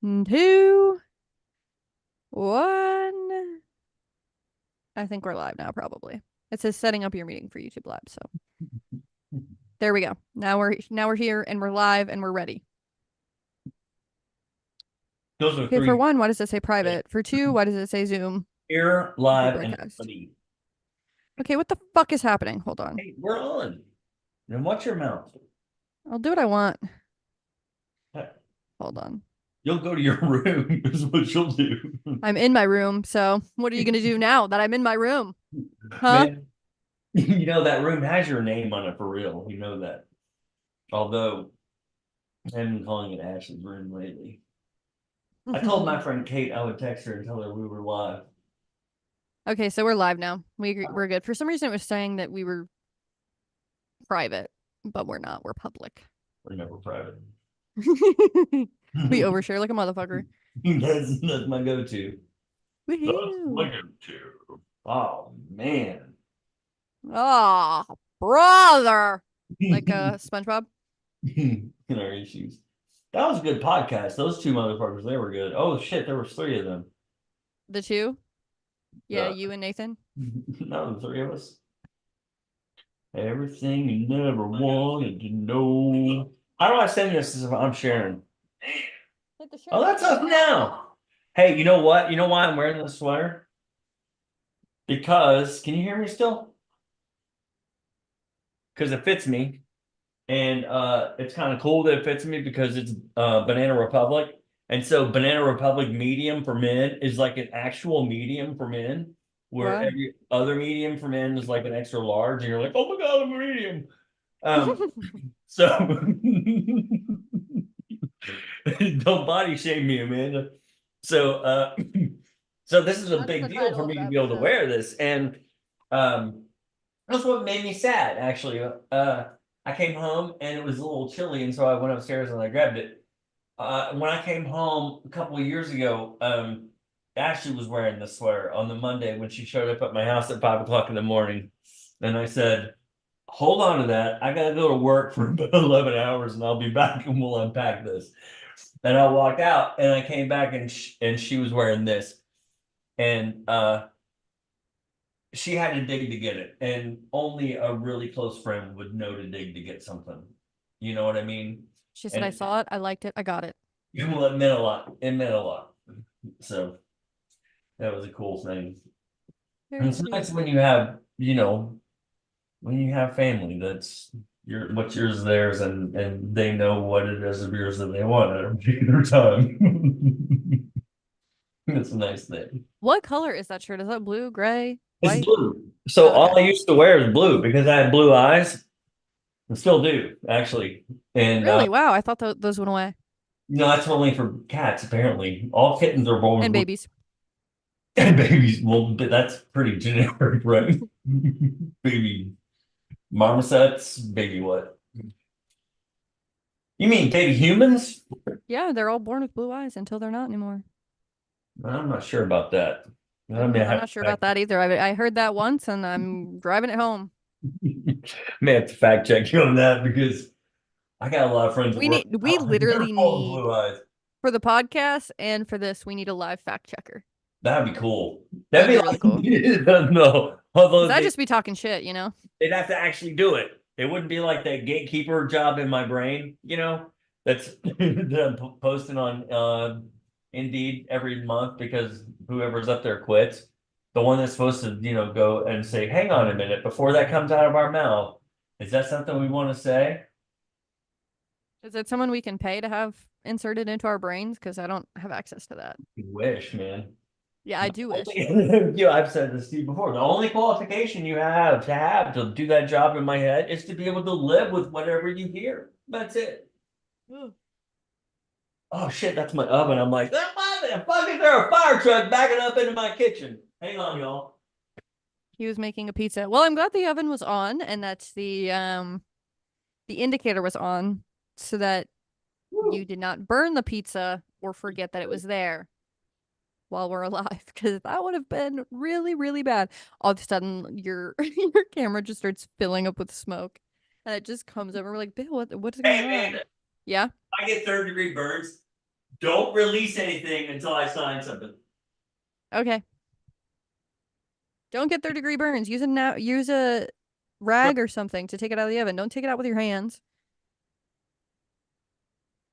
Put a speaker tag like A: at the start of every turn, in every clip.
A: 2, 1. I think we're live now, probably. It says setting up your meeting for YouTube Live, so there we go. Now we're here and we're live and we're ready.
B: Those are
A: Okay, for
B: three.
A: 1, why does it say private? For 2, why does it say Zoom
B: Here, live, and
A: rebroadcast?
B: funny.
A: Okay, what the fuck is happening? Hold on.
B: Hey, we're on. Then watch your mouth.
A: I'll do what I want. Hold on.
B: You'll go to your room, is what you'll do.
A: I'm in my room, so what are you gonna do now that I'm in my room? Huh?
B: Man, you know that room has your name on it for real. You know that. Although I've been calling it Ashley's room lately. I told my friend Kate I would text her and tell her we were live.
A: Okay, so we're live now. We're good. For some reason, it was saying that we were private, but we're not. We're public.
B: We're never private.
A: We overshare like a motherfucker.
B: That's my go-to. That's my
A: Woohoo!
B: go-to. Oh man.
A: Oh, brother! Like SpongeBob.
B: In our issues. That was a good podcast. Those two motherfuckers, they were good. Oh shit, there was three of them.
A: The two. Yeah,
B: Uh,
A: you and Nathan.
B: no, the three of us. Everything you never wanted to know. How do I send this if I'm sharing?
A: Hit the share
B: Oh, that's
A: button.
B: up now. Hey, you know what? You know why I'm wearing this sweater? Because, can you hear me still? Because it fits me. And it's kind of cool that it fits me because it's Banana Republic. And so Banana Republic medium for men is like an actual medium for men, where
A: What?
B: every other medium for men is like an extra large, and you're like, oh my God, I'm a medium. So don't body shame me, Amanda. So so this is a
A: That's the
B: big deal
A: title
B: for
A: of
B: me
A: the
B: to be able to
A: episode.
B: wear this. And that's what made me sad, actually. I came home and it was a little chilly, and so I went upstairs and I grabbed it. When I came home a couple of years ago, Ashley was wearing the sweater on the Monday when she showed up at my house at 5 o'clock in the morning. And I said, hold on to that. I gotta go to work for about 11 hours and I'll be back and we'll unpack this. And I walked out and I came back and she was wearing this. And she had to dig to get it. And only a really close friend would know to dig to get something. You know what I mean?
A: She said, I
B: And
A: saw it. I liked it. I got it.
B: well, it meant a lot. It meant a lot. So that was a cool thing. And
A: Very
B: it's
A: cute.
B: nice when you have, when you have family that's what's yours is theirs, and they know what it is of yours that they want at a particular time. It's a nice thing.
A: What color is that shirt? Is that blue, gray,
B: It's
A: white?
B: blue. So
A: Oh,
B: all
A: okay.
B: I used to wear is blue because I had blue eyes and still do, actually. And
A: Really? Wow. I thought those went away.
B: no, that's only for cats, apparently. All kittens are born with
A: And
B: blue.
A: babies.
B: And babies, well, but that's pretty generic, right? Baby marmosets, baby what? You mean baby humans?
A: Yeah, they're all born with blue eyes until they're not anymore.
B: I'm not sure about that. I may
A: I'm
B: have
A: not
B: to
A: sure about
B: fact,
A: that either. I heard that once and I'm driving it home.
B: may have to fact check you on that because I got a lot of friends that work.
A: We
B: They're
A: literally
B: full of
A: need
B: blue eyes.
A: for the podcast and for this, we need a live fact checker.
B: That'd be cool. That'd
A: That'd
B: be
A: be really cool.
B: like no,
A: Because
B: although
A: I'd just be talking shit, you know?
B: they'd have to actually do it. It wouldn't be like that gatekeeper job in my brain, that's that I'm posting on Indeed every month because whoever's up there quits. The one that's supposed to, go and say, hang on a minute, before that comes out of our mouth, is that something we want to say?
A: Is it someone we can pay to have inserted into our brains? Because I don't have access to that.
B: You wish, man.
A: Yeah, I do wish.
B: I've said this to you before. The only qualification you have to do that job in my head is to be able to live with whatever you hear. That's it. Oh shit, that's my oven. I'm like, fuck is there a fire truck backing up into my kitchen? Hang on, y'all.
A: He was making a pizza. Well, I'm glad the oven was on and that the indicator was on so that you did not burn the pizza or forget that it was there while we're alive, because that would have been really, really bad. All of a sudden, your your camera just starts filling up with smoke, and it just comes over. We're like, Bill, what's going
B: Hey
A: on?
B: man,
A: Yeah.
B: I get third-degree burns. Don't release anything until I sign something.
A: Okay. Don't get third-degree burns. Use a rag or something to take it out of the oven. Don't take it out with your hands.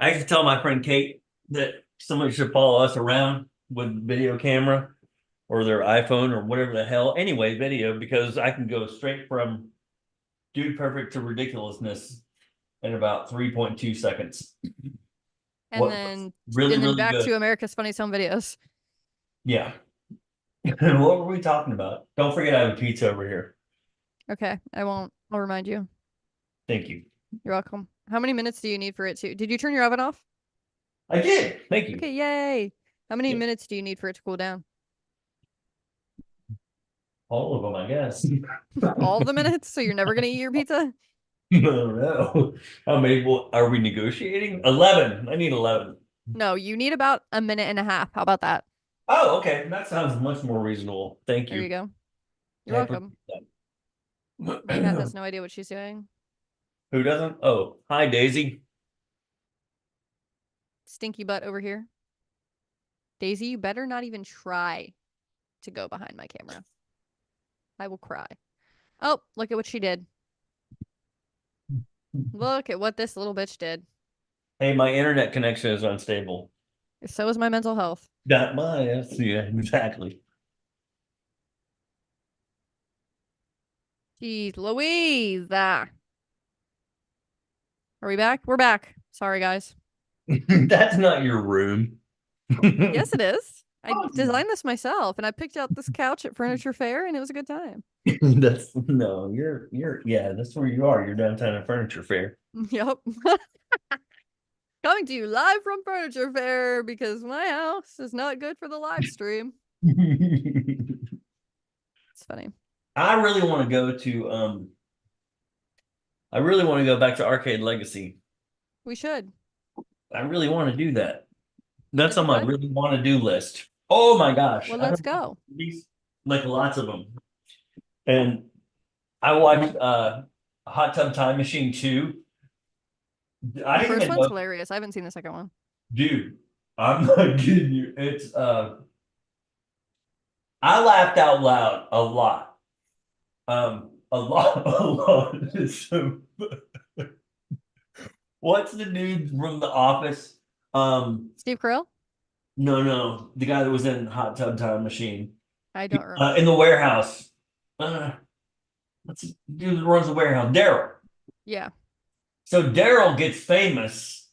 B: I used to tell my friend Kate that somebody should follow us around with video camera or their iPhone or whatever the hell. Anyway, video, because I can go straight from dude perfect to ridiculousness in about 3.2 seconds.
A: And
B: What
A: then
B: really,
A: and then
B: really
A: back
B: good.
A: to America's Funniest Home Videos.
B: Yeah. What were we talking about? Don't forget I have a pizza over here.
A: Okay, I won't. I'll remind you.
B: Thank you.
A: You're welcome. How many minutes do you need for it to? Did you turn your oven off?
B: I did. Thank you.
A: Okay, yay. How many
B: Yeah.
A: minutes do you need for it to cool down?
B: All of them, I guess.
A: All of the minutes? So you're never gonna eat your pizza?
B: No, no. How many are we negotiating? 11. I need 11.
A: No, you need about a minute and a half. How about that?
B: Oh, okay. That sounds much more reasonable. Thank
A: There you
B: you.
A: go. You're
B: I
A: welcome.
B: appreciate
A: My cat
B: that.
A: has no idea what she's doing.
B: Who doesn't? Oh, hi, Daisy.
A: Stinky butt over here. Daisy, you better not even try to go behind my camera. I will cry. Oh, look at what she did. Look at what this little bitch did.
B: Hey, my internet connection is unstable.
A: So is my mental health.
B: Not mine. Yeah, exactly.
A: Jeez Louise. Ah. Are we back? We're back. Sorry, guys.
B: That's not your room.
A: Yes, it is. I
B: Oh,
A: designed this myself and I picked out this couch at Furniture Fair and it was a good time.
B: that's no, you're yeah, that's where you are. You're downtown at Furniture Fair.
A: Yep. Coming to you live from Furniture Fair because my house is not good for the live stream. It's funny.
B: I really want to go to I really want to go back to Arcade Legacy.
A: We should.
B: I really want to do that. That's
A: It'd be
B: on my
A: fun.
B: really want to do list. Oh my gosh.
A: Well,
B: I
A: let's
B: don't
A: go.
B: these like lots of them. And I watched Hot Tub Time Machine 2. I
A: The
B: didn't
A: first
B: even
A: one's
B: know,
A: hilarious. I haven't seen the second one.
B: dude. I'm not kidding you. It's I laughed out loud a lot. A lot, a lot. So what's the dude from The Office?
A: Steve Carell?
B: No, no, the guy that was in Hot Tub Time Machine.
A: I don't
B: In the
A: remember.
B: warehouse. What's the dude that runs the warehouse? Daryl.
A: Yeah.
B: So Daryl gets famous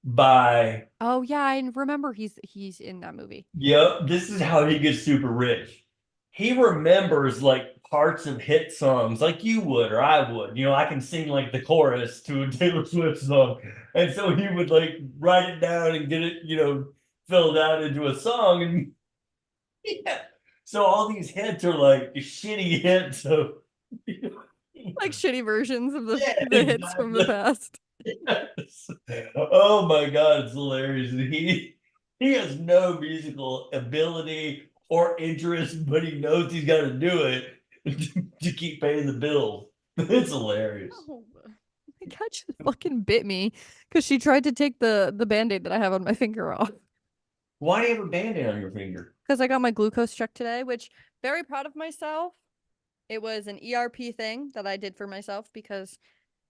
B: by,
A: Oh yeah, I remember he's in that movie.
B: yep, this is how he gets super rich. He remembers like parts of hit songs like you would or I would. You know, I can sing like the chorus to a Taylor Swift song. And so he would like write it down and get it, filled out into a song. And yeah. So all these hits are like shitty hits. So
A: Like shitty versions of
B: yeah,
A: the hits from the
B: exactly.
A: past.
B: Yes. Oh my God, it's hilarious. He has no musical ability or interest, but he knows he's got to do it to keep paying the bill. It's hilarious.
A: Oh my god, she fucking bit me because she tried to take the band-aid that I have on my finger off.
B: Why do you have a band-aid on your finger?
A: Because I got my glucose checked today, which very proud of myself. It was an ERP thing that I did for myself because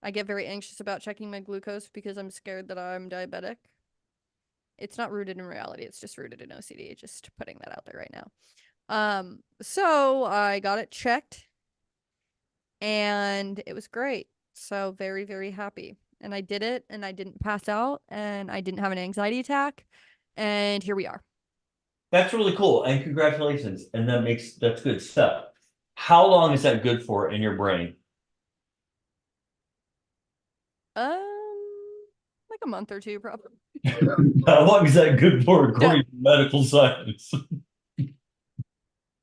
A: I get very anxious about checking my glucose because I'm scared that I'm diabetic. It's not rooted in reality, it's just rooted in OCD. Just putting that out there right now. So I got it checked and it was great. So very, very happy. And I did it and I didn't pass out and I didn't have an anxiety attack. And here we are.
B: That's really cool, and congratulations. And that's good stuff. How long is that good for in your brain?
A: Like a month or two, probably.
B: How long is that good for
A: Yeah.
B: according to medical science?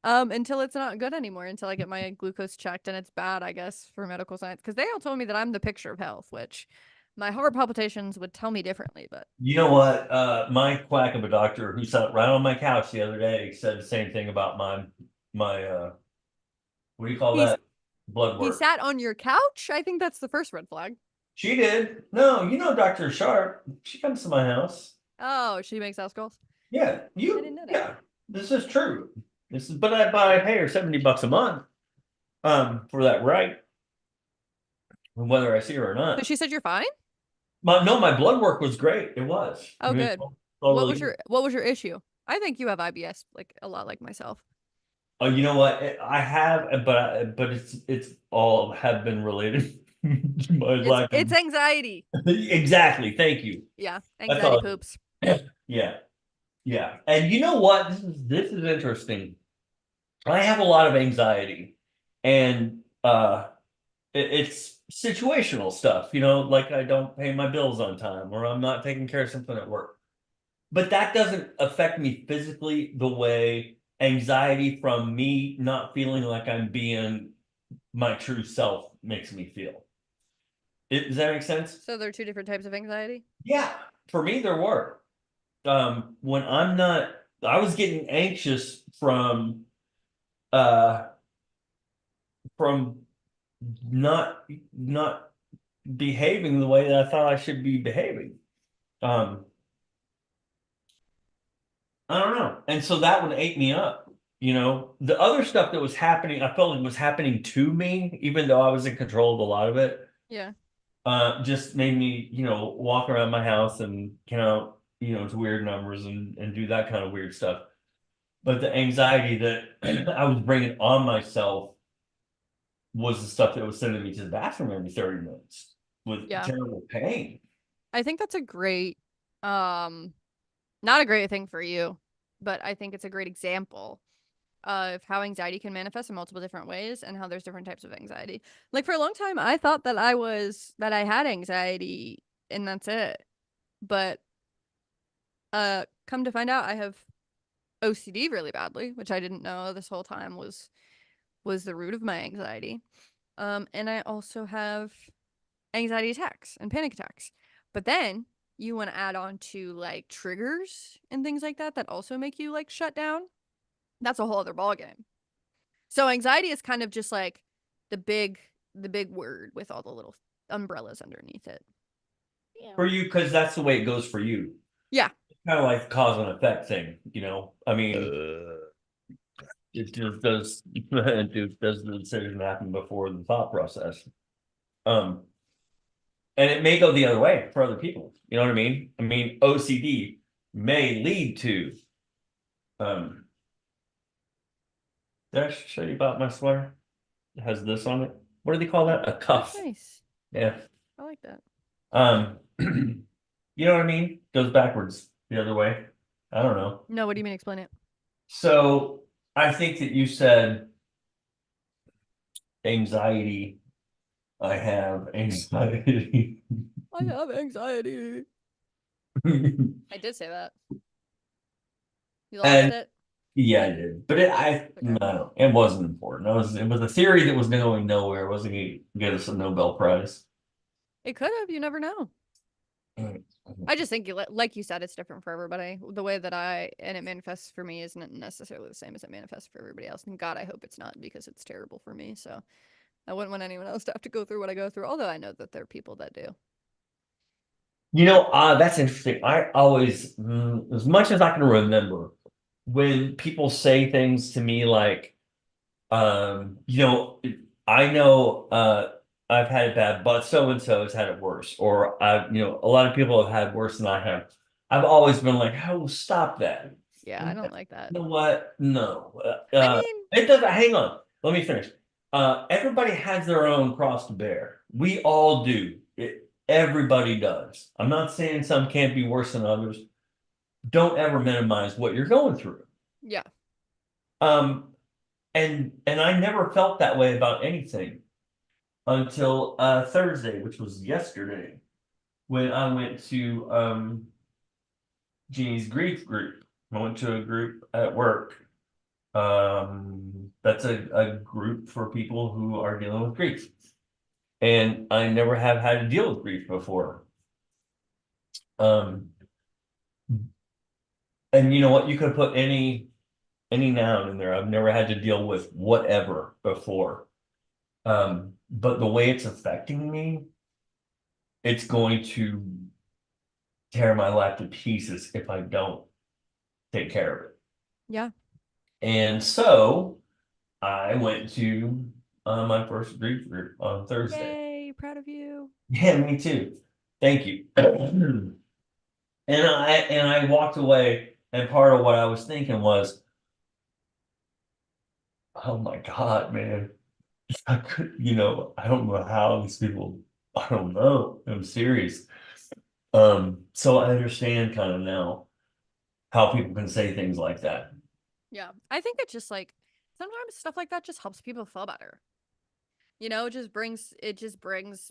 A: Until it's not good anymore, until I get my glucose checked and it's bad, I guess, for medical science. Because they all told me that I'm the picture of health, which my heart palpitations would tell me differently, but
B: You know what? My quack of a doctor who sat right on my couch the other day said the same thing about my what do you call
A: he's
B: that? Blood
A: he
B: work.
A: sat on your couch. I think that's the first red flag.
B: She did. No, Dr. Sharp. She comes to my house.
A: Oh, she makes house calls.
B: Yeah,
A: I didn't know that.
B: yeah, this is true. But I pay her $70 a month, for that right, whether I see her or
A: So
B: not.
A: she said you're fine?
B: No, my blood work was great. It was. I
A: Oh,
B: mean,
A: good.
B: all really good.
A: What was your issue? I think you have IBS, like a lot like myself.
B: Oh, you know what? I have, but it's all have been related to my lack of.
A: It's anxiety.
B: Exactly. Thank you.
A: Yeah,
B: That's
A: anxiety
B: all.
A: poops.
B: Yeah, yeah. And you know what? This is interesting. I have a lot of anxiety, and it's situational stuff. Like I don't pay my bills on time, or I'm not taking care of something at work. But that doesn't affect me physically the way anxiety from me not feeling like I'm being my true self makes me feel. Does that make sense?
A: So there are two different types of anxiety?
B: Yeah, for me there were. When I'm not, I was getting anxious uh from not behaving the way that I thought I should be behaving. Um, I don't know. And so that would ate me up. The other stuff that was happening, I felt like was happening to me, even though I was in control of a lot of it.
A: Yeah.
B: Just made me, walk around my house and count, to weird numbers and do that kind of weird stuff. But the anxiety that I was bringing on myself was the stuff that was sending me to the bathroom every 30 minutes with
A: Yeah.
B: terrible pain.
A: I think that's a great, um, not a great thing for you, but I think it's a great example of how anxiety can manifest in multiple different ways and how there's different types of anxiety. Like for a long time, I thought that I had anxiety and that's it. But come to find out I have OCD really badly, which I didn't know this whole time was the root of my anxiety. And I also have anxiety attacks and panic attacks. But then you want to add on to like triggers and things like that that also make you like shut down. That's a whole other ballgame. So anxiety is kind of just like the big the big word with all the little umbrellas underneath it. Yeah.
B: For you, because that's the way it goes for you.
A: Yeah.
B: Kind of like cause and effect thing, I mean, it just does does the decision happen before the thought process. Um, and it may go the other way for other people. You know what I mean? I mean, OCD may lead to um did I show you about my sweater? It has this on it. What do they call that? A
A: That's
B: cuff.
A: nice.
B: Yeah.
A: I like that.
B: You know what I mean? Goes backwards the other way. I don't know.
A: No, what do you mean explain it?
B: So I think that you said anxiety. I have anxiety.
A: I have anxiety. I did say that. You lost
B: And
A: it?
B: yeah, I did. But
A: Okay.
B: no, it wasn't important. It was a theory that was going nowhere. It wasn't going to get us a Nobel Prize.
A: It could have, you never know. I just think, like you said, it's different for everybody. The way that and it manifests for me isn't necessarily the same as it manifests for everybody else. And God, I hope it's not because it's terrible for me. So I wouldn't want anyone else to have to go through what I go through. Although I know that there are people that do.
B: That's interesting. I always, as much as I can remember, when people say things to me like, Um, you know, I know I've had it bad, but so and so has had it worse. Or a lot of people have had worse than I have. I've always been like, oh, stop that.
A: Yeah, I
B: You
A: don't like that.
B: know what? No.
A: I mean,
B: It doesn't hang on. Let me finish. Everybody has their own cross to bear. We all do. Everybody does. I'm not saying some can't be worse than others. Don't ever minimize what you're going through.
A: yeah.
B: Um, and I never felt that way about anything until Thursday, which was yesterday, when I went to Jeannie's grief group. I went to a group at work. That's a group for people who are dealing with grief. And I never have had to deal with grief before. Um, and you know what? You could put any noun in there. I've never had to deal with whatever before. But the way it's affecting me, it's going to tear my life to pieces if I don't take care of it.
A: Yeah.
B: And so I went to my first grief group on Thursday.
A: Yay, proud of you.
B: Yeah, me too. Thank you. And I walked away, and part of what I was thinking was, oh my God, man, I could, I don't know how these people, I don't know. I'm serious. So I understand kind of now how people can say things like that.
A: Yeah. I think it's just like sometimes stuff like that just helps people feel better. It just brings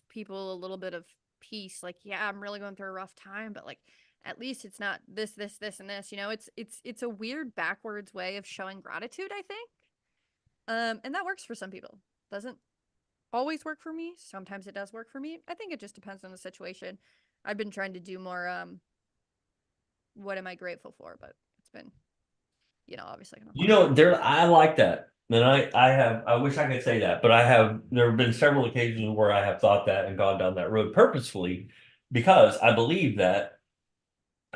A: people a little bit of peace. Like, yeah, I'm really going through a rough time, but like at least it's not this, and this. It's a weird backwards way of showing gratitude, I think. And that works for some people. Doesn't always work for me. Sometimes it does work for me. I think it just depends on the situation. I've been trying to do more what am I grateful for, but it's been, obviously kind of hard.
B: I like that. And I wish I could say that, but there have been several occasions where I have thought that and gone down that road purposefully because I believe that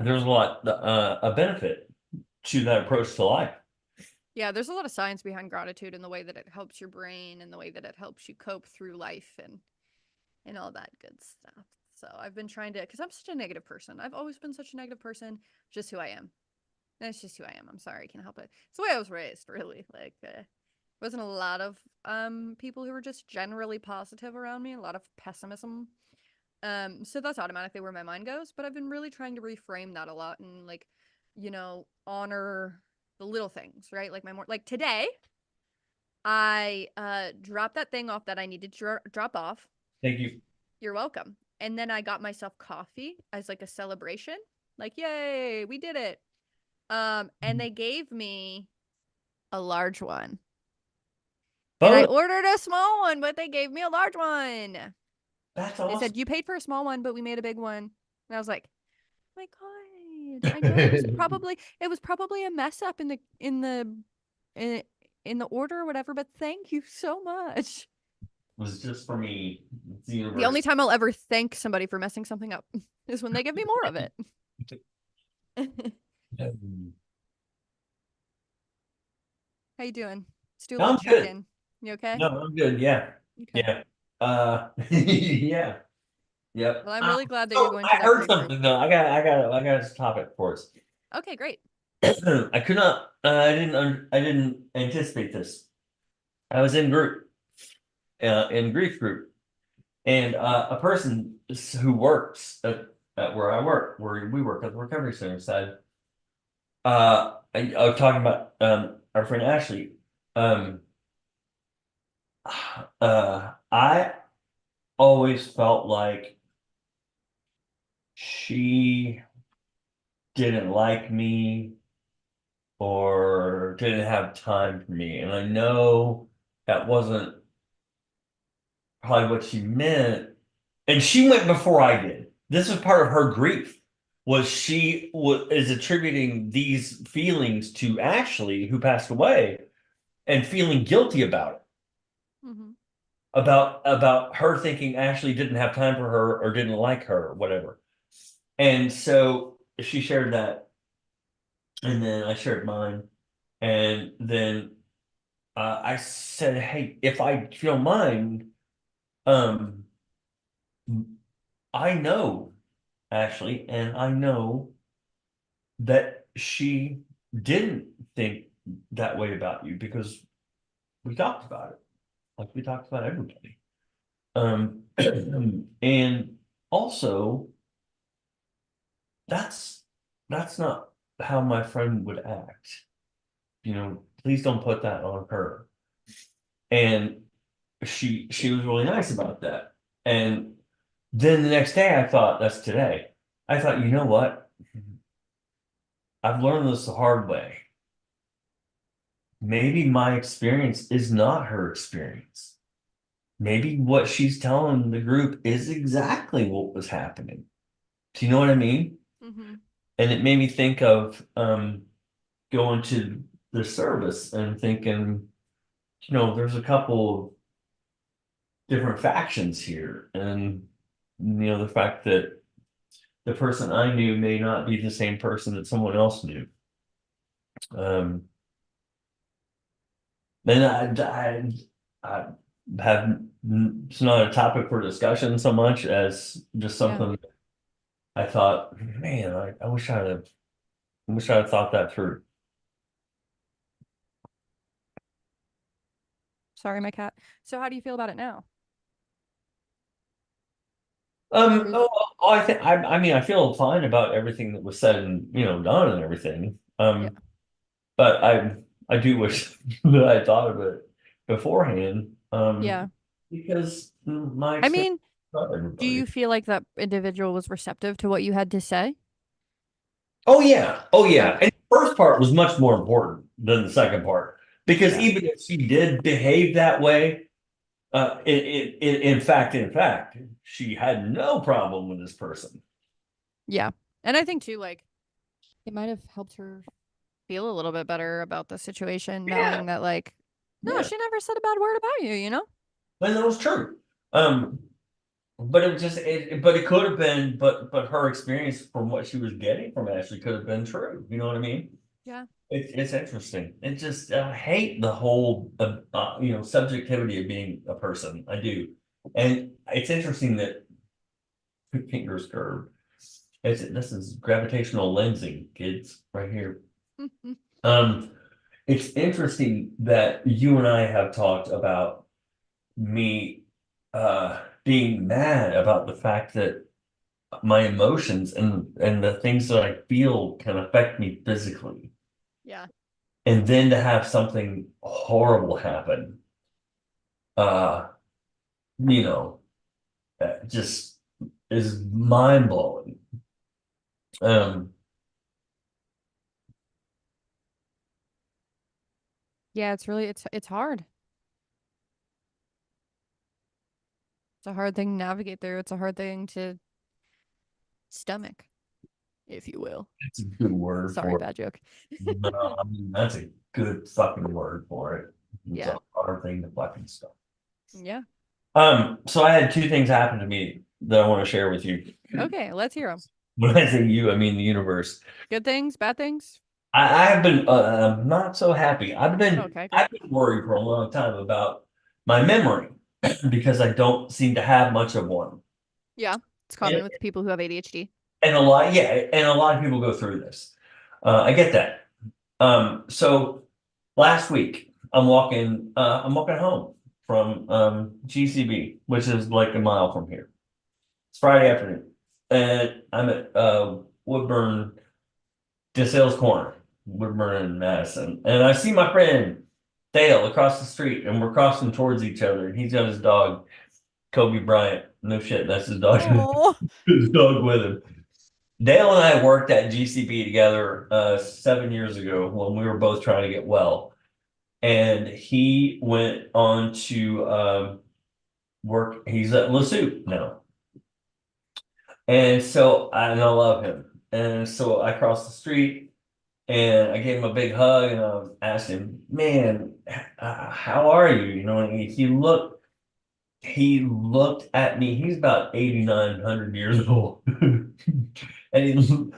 B: there's a benefit to that approach to life.
A: Yeah, there's a lot of science behind gratitude and the way that it helps your brain and the way that it helps you cope through life and all that good stuff. So I've been trying to, because I'm such a negative person. I've always been such a negative person. Just who I am. That's just who I am. I'm sorry, I can't help it. It's the way I was raised, really. Like, wasn't a lot of people who were just generally positive around me. A lot of pessimism. So that's automatically where my mind goes. But I've been really trying to reframe that a lot and like, honor the little things, right? Like like today, I dropped that thing off that I needed to drop off.
B: Thank you.
A: You're welcome. And then I got myself coffee as like a celebration. Like, yay, we did it. And they gave me a large one. And I
B: Bonus.
A: ordered a small one, but they gave me a large one.
B: That's
A: They
B: awesome.
A: said, "You paid for a small one, but we made a big one." And I was like, "Oh my God. I know it was probably a mess up in, in the order or whatever, but thank you so much."
B: Was just for me. It's the
A: The
B: universe.
A: only time I'll ever thank somebody for messing something up is when they give me more of it. How you doing? Let's do a
B: No,
A: little
B: I'm good.
A: check-in. You okay?
B: No, I'm good. Yeah.
A: Okay.
B: Yeah. Yeah. Yep.
A: Well, I'm really glad that you're
B: Oh,
A: going to
B: I
A: that
B: heard
A: grief group.
B: something though. I got a topic for us.
A: Okay, great.
B: I could not. I didn't anticipate this. I was in grief group, and a person who works at where I work, where we work at the recovery center, said, I was talking about our friend Ashley. Um, I always felt like she didn't like me or didn't have time for me. And I know that wasn't probably what she meant. And she went before I did. This was part of her grief. Was she is attributing these feelings to Ashley, who passed away, and feeling guilty about it,
A: Mm-hmm.
B: about her thinking Ashley didn't have time for her or didn't like her or whatever. And so she shared that, and then I shared mine, and then I said, "Hey, if you don't mind, um, I know Ashley, and I know that she didn't think that way about you because we talked about it, like we talked about everybody. And also, that's that's not how my friend would act. Please don't put that on her." And she was really nice about that. And then the next day I thought, that's today. I thought, you know what? I've learned this the hard way. Maybe my experience is not her experience. Maybe what she's telling the group is exactly what was happening. Do you know what I mean?
A: Mm-hmm.
B: And it made me think of going to the service and thinking, there's a couple of different factions here. And the fact that the person I knew may not be the same person that someone else knew. Um, and I have, it's not a topic for discussion so much as just
A: Yeah.
B: something I thought, man, I wish I'd thought that through.
A: Sorry, my cat. So how do you feel about it now? Or is
B: Oh, I think I mean I feel fine about everything that was said and done and everything.
A: yeah.
B: But I do wish that I thought of it beforehand.
A: Yeah.
B: Because my
A: I
B: experience
A: mean,
B: with not
A: do
B: everybody.
A: you feel like that individual was receptive to what you had to say?
B: Oh yeah, oh yeah.
A: Okay.
B: And the first part was much more important than the second part because
A: Yeah.
B: even if she did behave that way, in fact, she had no problem with this person.
A: Yeah. And I think too, like, it might have helped her feel a little bit better about the situation,
B: Yeah,
A: knowing that, like, no,
B: yeah.
A: she never said a bad word about you, you know?
B: And that was true. Um, but it was just but it could have been, but her experience from what she was getting from Ashley could have been true. You know what I mean?
A: Yeah.
B: It's interesting. It just I hate the whole subjectivity of being a person. I do, and it's interesting that fingers curved. This is gravitational lensing, kids, right here. Um, it's interesting that you and I have talked about me being mad about the fact that my emotions and the things that I feel can affect me physically.
A: Yeah.
B: And then to have something horrible happen, uh, you know, just is mind blowing. Um,
A: Yeah, it's hard. It's a hard thing to navigate through. It's a hard thing to stomach, if you will.
B: it's a good word
A: Sorry,
B: for it.
A: bad joke.
B: No, I mean, that's a good fucking word for it. It's
A: Yeah.
B: a hard thing to fucking stuff.
A: Yeah.
B: So I had two things happen to me that I want to share with you.
A: Okay, let's hear them.
B: When I say you, I mean the universe.
A: Good things, bad things?
B: I have been not so happy.
A: Okay, good.
B: I've been worried for a long time about my memory because I don't seem to have much of one.
A: Yeah. It's
B: And,
A: common with people who have ADHD.
B: and a lot of people go through this. I get that. So last week I'm walking home from GCB, which is like a mile from here. It's Friday afternoon, and I'm at Woodburn DeSales Corner, Woodburn and Madison, and I see my friend Dale across the street, and we're crossing towards each other, and he's got his dog Kobe Bryant. No shit, that's his dog.
A: Oh.
B: His dog with him. Dale and I worked at GCB together 7 years ago when we were both trying to get well, and he went on to work. He's at LaSoup now. And I love him. And so I crossed the street and I gave him a big hug and I was asking him, man, how are you? And he looked at me. He's about 8,900 years old. And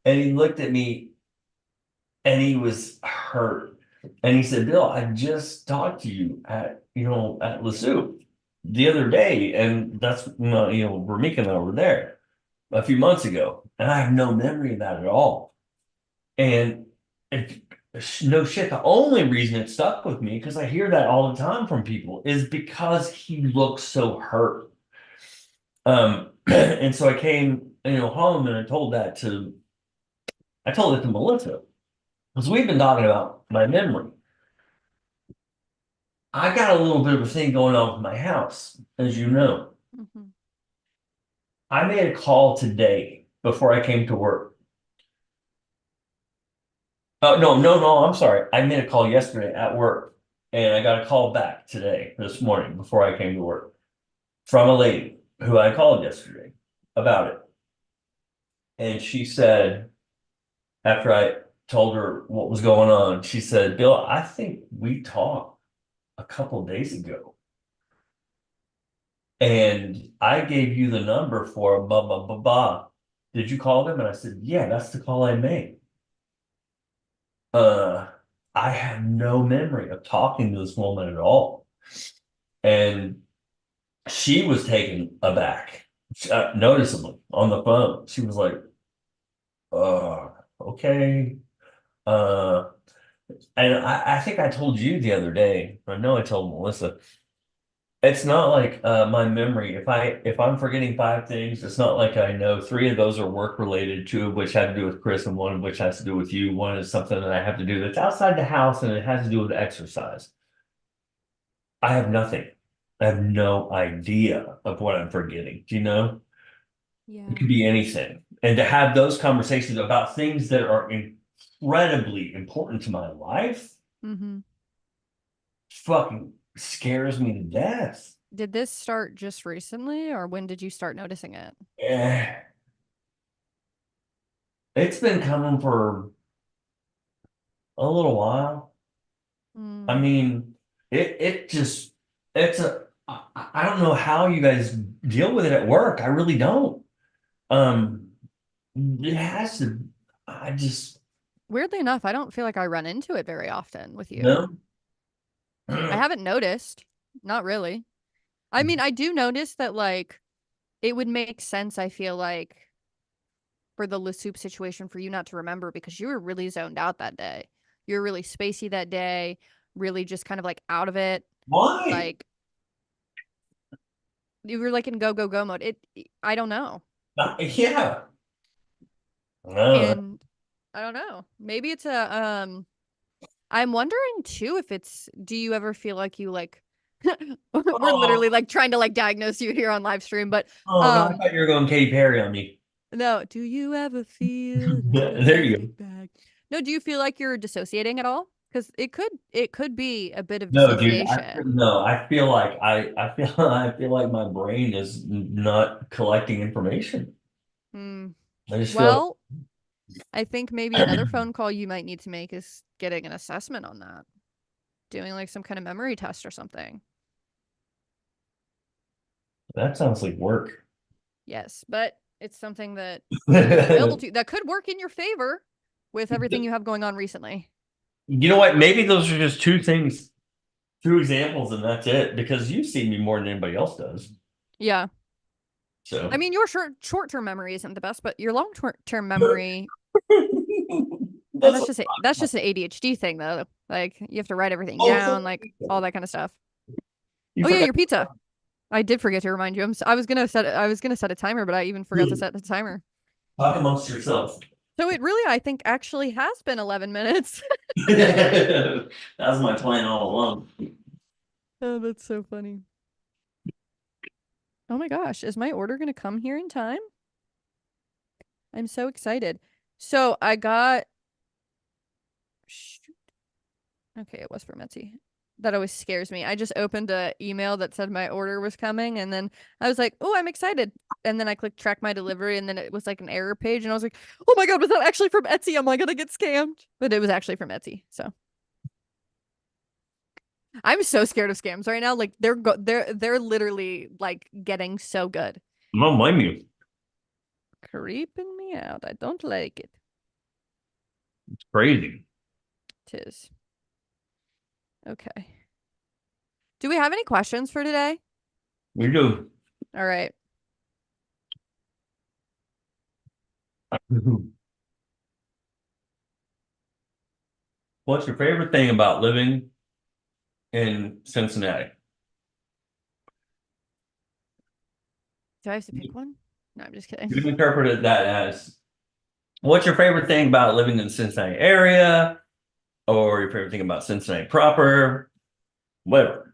B: he looked at me and he was hurt. And he said, Bill, I just talked to you at LaSoup the other day. And that's, Ramika and I were there a few months ago, and I have no memory of that at all. And it, no shit, the only reason it stuck with me, because I hear that all the time from people, is because he looks so hurt. And so I came, home and I told it to Melissa, because we've been talking about my memory. I got a little bit of a thing going on with my house, as you know.
A: Hmm.
B: I made a call today before I came to work. No, no, no, I'm sorry. I made a call yesterday at work and I got a call back today, this morning, before I came to work from a lady who I called yesterday about it. And she said, after I told her what was going on, she said, Bill, I think we talked a couple days ago. And I gave you the number for blah, blah, blah, blah. did you call them? And I said, yeah, that's the call I made. Uh, I have no memory of talking to this woman at all. And she was taken aback, noticeably on the phone. She was like, okay. Uh, and I think I told you the other day, I know I told Melissa, it's not like my memory. If I'm forgetting five things, it's not like I know three of those are work related, two of which have to do with Chris, and one of which has to do with you. One is something that I have to do that's outside the house and it has to do with exercise. I have nothing. I have no idea of what I'm forgetting. Do you know? It
A: Yeah.
B: could be anything. And to have those conversations about things that are incredibly important to my life
A: Mm-hmm.
B: fucking scares me to death.
A: Did this start just recently, or when did you start noticing it?
B: Eh, it's been coming for a little while. I
A: Mm.
B: mean, it just it's a I don't know how you guys deal with it at work. I really don't. Um, it has to. I just
A: Weirdly enough, I don't feel like I run into it very often with you.
B: no.
A: I haven't noticed. Not really. I mean, I do notice that like it would make sense, I feel like, for the Le Soup situation for you not to remember because you were really zoned out that day. You were really spacey that day, really just kind of like out of it.
B: Why?
A: Like you were like in go go go mode. I don't know.
B: Yeah. No.
A: And I don't know. Maybe it's a I'm wondering too if it's do you ever feel like you like we're literally
B: Oh,
A: like trying to like diagnose you here on live stream, but
B: oh no, I
A: um
B: thought you were going Katy Perry on me.
A: no, do you ever feel like a
B: There you go.
A: plastic bag? No, do you feel like you're dissociating at all? Because it could be a bit of
B: No, dude,
A: dissociation.
B: no, I feel like I feel I feel like my brain is not collecting information.
A: Hmm.
B: I just feel
A: Well, I think maybe another phone call you might need to make is getting an assessment on that. Doing like some kind of memory test or something.
B: that sounds like work.
A: Yes, but it's something that is available
B: You
A: to you that could work in your favor with everything you have going on recently.
B: know what? Maybe those are just two things, two examples, and that's it. Because you see me more than anybody else does.
A: Yeah. I
B: So
A: mean, your short-term memory isn't the best, but your long-term memory, and
B: that's
A: that's just an ADHD thing though. Like you have to write everything
B: oh,
A: down, like all that kind of stuff.
B: you
A: Oh yeah,
B: forgot.
A: your pizza. I did forget to remind you. I was gonna set a timer, but I even forgot to set the timer.
B: Talk amongst yourselves.
A: So it really, I think, actually has been 11 minutes.
B: That was my plan all along.
A: Oh, that's so funny. Oh my gosh, is my order gonna come here in time? I'm so excited. So I got. Shoot. Okay, it was from Etsy. That always scares me. I just opened a email that said my order was coming, and then I was like, "Oh, I'm excited." And then I clicked track my delivery, and then it was like an error page, and I was like, "Oh my God, was that actually from Etsy? Am I gonna get scammed?" But it was actually from Etsy. So I'm so scared of scams right now. Like they're literally like getting so good.
B: I don't blame you.
A: Creeping me out. I don't like it.
B: It's crazy.
A: Tis. Okay. Do we have any questions for today?
B: We do.
A: All right.
B: What's your favorite thing about living in Cincinnati?
A: Do I have to pick one? No, I'm just kidding.
B: You can interpret that as what's your favorite thing about living in the Cincinnati area, or your favorite thing about Cincinnati proper, whatever.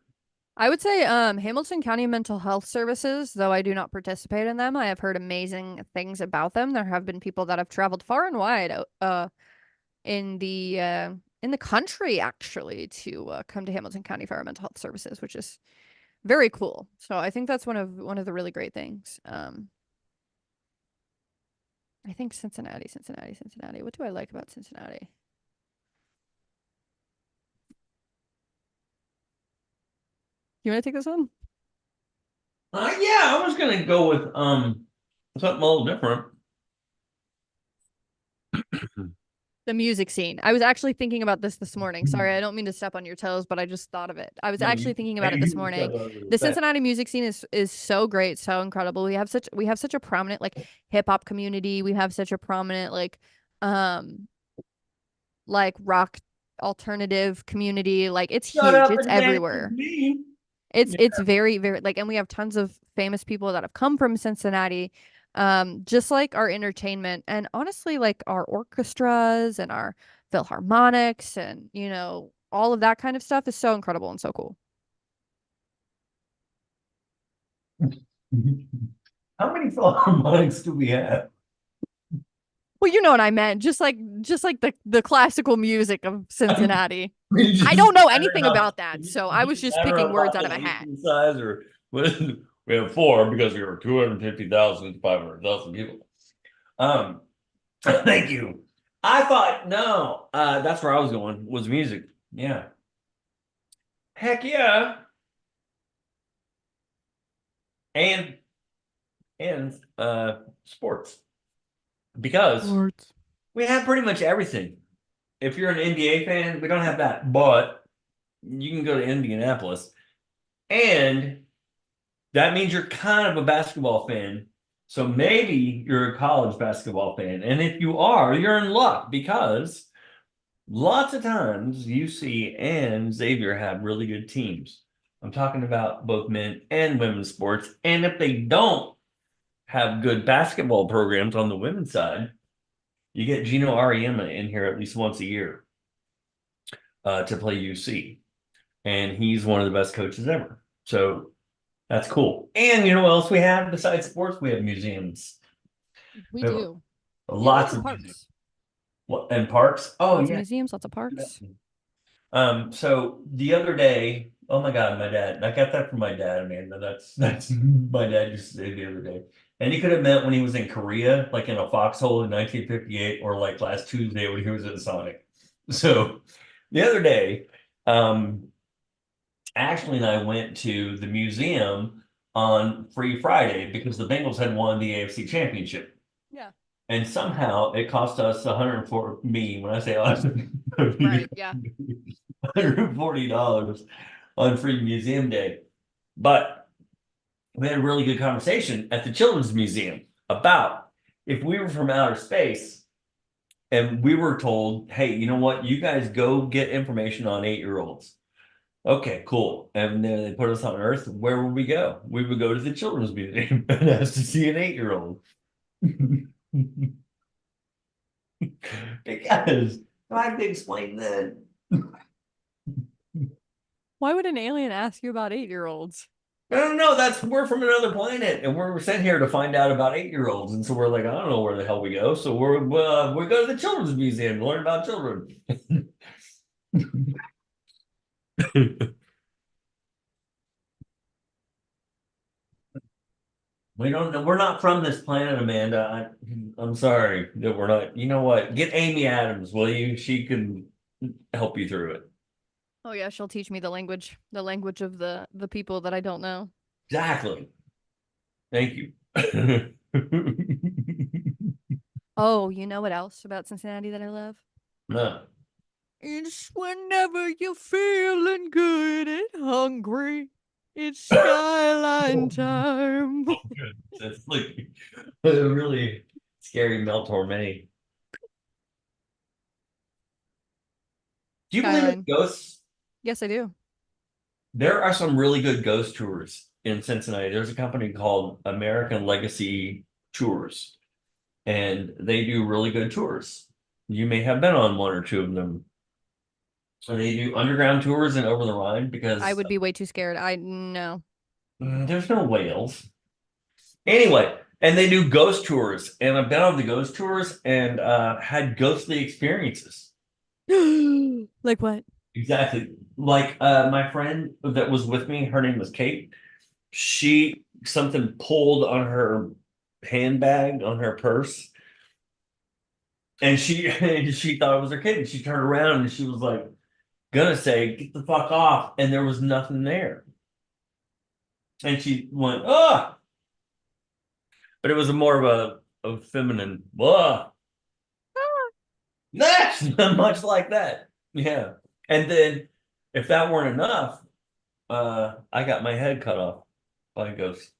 A: I would say Hamilton County Mental Health Services, though I do not participate in them. I have heard amazing things about them. There have been people that have traveled far and wide in the country actually to come to Hamilton County for our mental health services, which is very cool. So I think that's one of the really great things. I think Cincinnati. What do I like about Cincinnati? You want to take this one?
B: Yeah, I was gonna go with something a little different.
A: The music scene. I was actually thinking about this morning. Sorry, I don't mean to step on your toes, but I just thought of it. I was
B: No,
A: actually
B: you,
A: thinking about it this
B: you
A: morning.
B: step over the
A: The
B: fence.
A: Cincinnati music scene is so great, so incredible. We have such a prominent like hip hop community. We have such a prominent um like rock alternative community. Like it's
B: Shut
A: huge.
B: up
A: It's
B: and dance with
A: everywhere.
B: me.
A: It's very, very like, and we have tons of famous people that have come from Cincinnati. Just like our entertainment and honestly like our orchestras and our philharmonics and all of that kind of stuff is so incredible and so cool.
B: How many philharmonics do we have?
A: Well, you know what I meant. Just like the classical music of Cincinnati.
B: We
A: I
B: just
A: don't know
B: matter
A: anything
B: how
A: about that, so I was
B: just
A: just
B: matter
A: picking
B: of
A: words out of a hat.
B: population size, or we have four because we were 250,000 to 500,000 people. Um, thank you. I thought no, that's where I was going was music. Yeah, heck yeah, and and sports because
A: Words.
B: we have pretty much everything. If you're an NBA fan, we don't have that, but you can go to Indianapolis, and that means you're kind of a basketball fan. So maybe you're a college basketball fan. And if you are, you're in luck because lots of times UC and Xavier have really good teams. I'm talking about both men and women's sports. And if they don't have good basketball programs on the women's side, you get Gino Ariema in here at least once a year to play UC. And he's one of the best coaches ever. So that's cool. And you know what else we have besides sports? We have museums.
A: We
B: We have
A: do. We have lots
B: lots
A: of
B: of museums.
A: parks.
B: And parks. Oh
A: Lots of
B: yeah.
A: museums, lots of parks.
B: So the other day, oh my God, my dad. I got that from my dad, Amanda. That's my dad used to say the other day. And he could have meant when he was in Korea, like in a foxhole in 1958, or like last Tuesday when he was at Sonic. So the other day, um, Ashley and I went to the museum on Free Friday because the Bengals had won the AFC Championship.
A: Yeah.
B: And somehow it cost us 104 me, when I say us,
A: Right. Yeah.
B: $140 on free museum day. But we had a really good conversation at the Children's Museum about if we were from outer space and we were told, hey, you know what, you guys go get information on 8-year-olds. Okay, cool. And then they put us on Earth. Where would we go? We would go to the Children's Museum and ask to see an 8-year-old. Because I have to explain that.
A: Why would an alien ask you about 8-year-olds?
B: I don't know. We're from another planet, and we're sent here to find out about 8-year-olds. And so we're like, I don't know where the hell we go. So we go to the Children's Museum to learn about children. We don't know. We're not from this planet, Amanda. I'm sorry that we're not. You know what? Get Amy Adams, will you? She can help you through it.
A: Oh yeah, she'll teach me the language of the people that I don't know.
B: Exactly. Thank you.
A: Oh, you know what else about Cincinnati that I love?
B: No.
A: It's whenever you're feeling good and hungry. It's skyline
B: Oh,
A: time.
B: good. That's like a really scary Mel Torme. Do you believe in
A: Skyline.
B: ghosts?
A: Yes, I do.
B: There are some really good ghost tours in Cincinnati. There's a company called American Legacy Tours, and they do really good tours. You may have been on one or two of them. So they do underground tours and over the Rhine
A: I
B: because
A: would be way too scared. I no.
B: there's no whales. Anyway, and they do ghost tours, and I've been on the ghost tours and had ghostly experiences.
A: Like what?
B: Exactly. Like my friend that was with me, her name was Kate. She something pulled on her handbag on her purse, and she she thought it was her kid. And she turned around and she was like gonna say, "Get the fuck off," and there was nothing there. And she went, "Oh," but it was a more of a feminine, "Whoa." That's much like that. Yeah. And then if that weren't enough, I got my head cut off by a ghost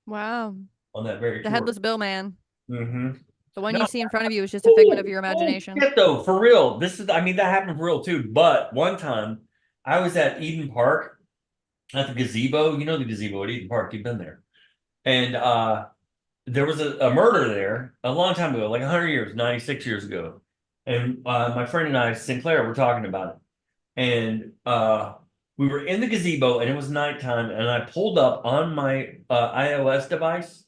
A: Wow.
B: on that very
A: The
B: tour.
A: headless Bill man.
B: Hmm.
A: The one
B: No,
A: you see in front of you is just a figment of
B: oh,
A: your
B: oh
A: imagination.
B: shit though, for real. This is, I mean, that happened for real too. But one time I was at Eden Park at the gazebo. You know the gazebo at Eden Park, you've been there. And there was a murder there a long time ago, like 100 years, 96 years ago. And my friend and I, Sinclair, were talking about it. And we were in the gazebo and it was nighttime. And I pulled up on my iOS device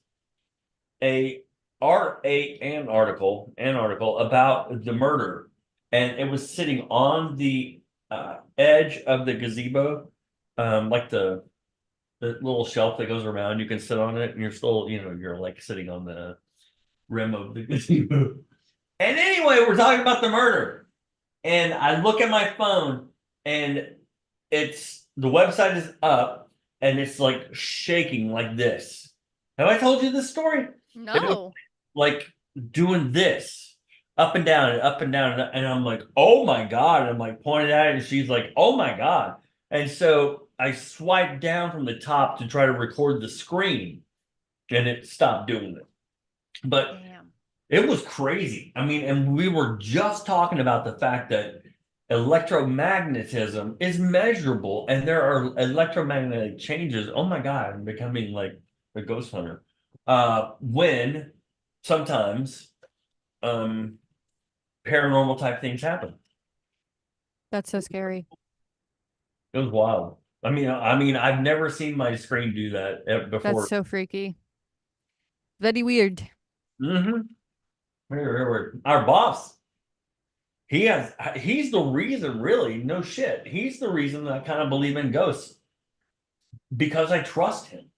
B: a an article about the murder. And it was sitting on the edge of the gazebo, like the little shelf that goes around. You can sit on it and you're still, you're like sitting on the rim of the gazebo. And anyway, we're talking about the murder. And I look at my phone and it's the website is up and it's like shaking like this. Have I told you this story? It was
A: No.
B: like doing this up and down and up and down. And I'm like, oh my God. And I'm like pointing at it and she's like, oh my God. And so I swiped down from the top to try to record the screen and it stopped doing it. But
A: Damn.
B: it was crazy. I mean, and we were just talking about the fact that electromagnetism is measurable and there are electromagnetic changes. Oh my God, I'm becoming like a ghost hunter. When sometimes um paranormal type things happen.
A: That's so scary.
B: It was wild. I mean, I've never seen my screen do that
A: That's
B: before.
A: so freaky. Very weird.
B: Mm-hmm. Our boss, he's the reason, really, no shit. He's the reason that I kind of believe in ghosts because I trust him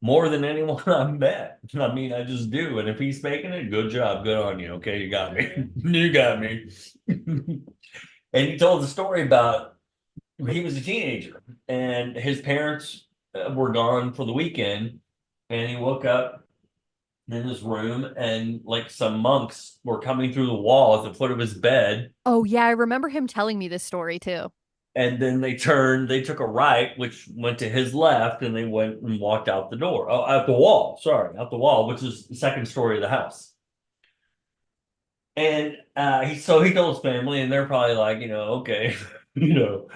B: more than anyone I've met. I mean, I just do. And if he's faking it, good job, good on you. Okay, you got me. You got me. And he told the story about he was a teenager and his parents were gone for the weekend, and he woke up in his room and like some monks were coming through the wall at the foot of his bed.
A: Oh yeah, I remember him telling me this story too.
B: And then they took a right, which went to his left, and they went and walked out the door, oh, out the wall, sorry, out the wall, which is the second story of the house. And so he told his family, and they're probably like, okay, you know,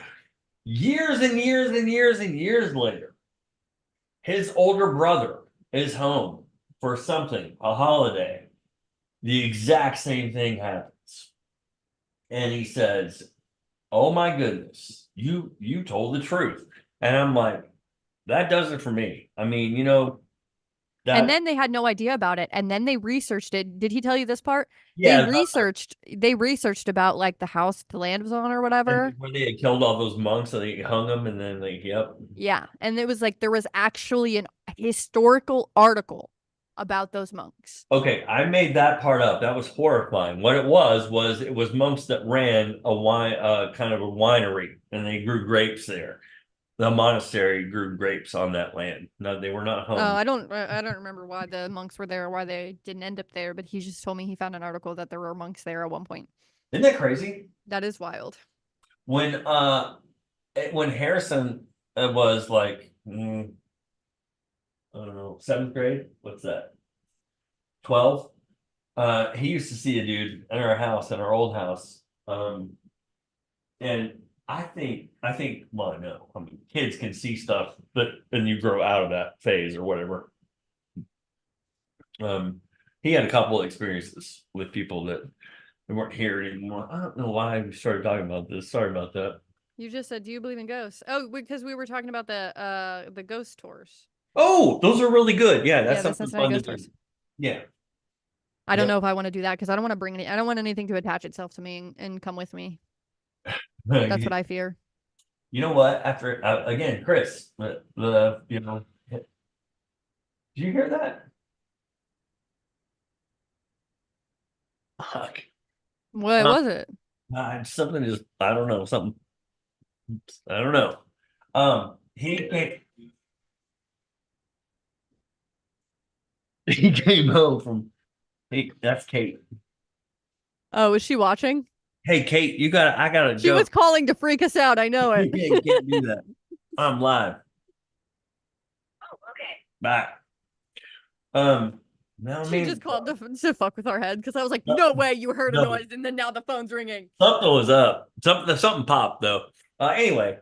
B: years and years and years and years later, his older brother is home for something, a holiday. The exact same thing happens. And he says, oh my goodness, you told the truth. And I'm like, that does it for me. I mean,
A: And
B: that
A: then they had no idea about it. And then they researched it. Did he tell you this part? They
B: yeah,
A: researched about like the house the land was on or
B: and
A: whatever.
B: when they had killed all those monks and they hung them, and then like, yep.
A: Yeah. And it was like there was actually an historical article about those monks.
B: Okay, I made that part up. That was horrifying. What it was monks that ran a wine, kind of a winery, and they grew grapes there. The monastery grew grapes on that land. No, they were not
A: Oh,
B: hung.
A: I don't remember why the monks were there or why they didn't end up there, but he just told me he found an article that there were monks there at one point.
B: Isn't that crazy?
A: That is wild.
B: When when Harrison was like, I don't know, seventh grade. What's that? 12. He used to see a dude in our house, in our old house. And well, I know. I mean, kids can see stuff, but then you grow out of that phase or whatever. Um, he had a couple of experiences with people that weren't here anymore. I don't know why we started talking about this. Sorry about that.
A: You just said, "Do you believe in ghosts?" Oh, because we were talking about the ghost tours.
B: Oh, those are really good. Yeah,
A: Yeah,
B: that's
A: the
B: something
A: Cincinnati
B: fun to
A: ghost
B: do.
A: tours.
B: Yeah.
A: I don't
B: Yep.
A: know if I want to do that because I don't want to bring any. I don't want anything to attach itself to me and come with me. That's what I fear.
B: You know what? After again, Chris, did you hear that? Fuck.
A: What
B: Uh,
A: was it?
B: something just I don't know something. I don't know. He came. He came home from. That's Kate.
A: Oh, was she watching?
B: Hey, Kate, I gotta
A: She was
B: go.
A: calling to freak us out. I know it.
B: You can't do that. I'm live. Bye. No, I
A: She just
B: mean,
A: called to fuck with our head because I was like,
B: no,
A: no way, you heard a
B: no,
A: noise, and then now the phone's ringing.
B: something was up. Something popped though. Anyway,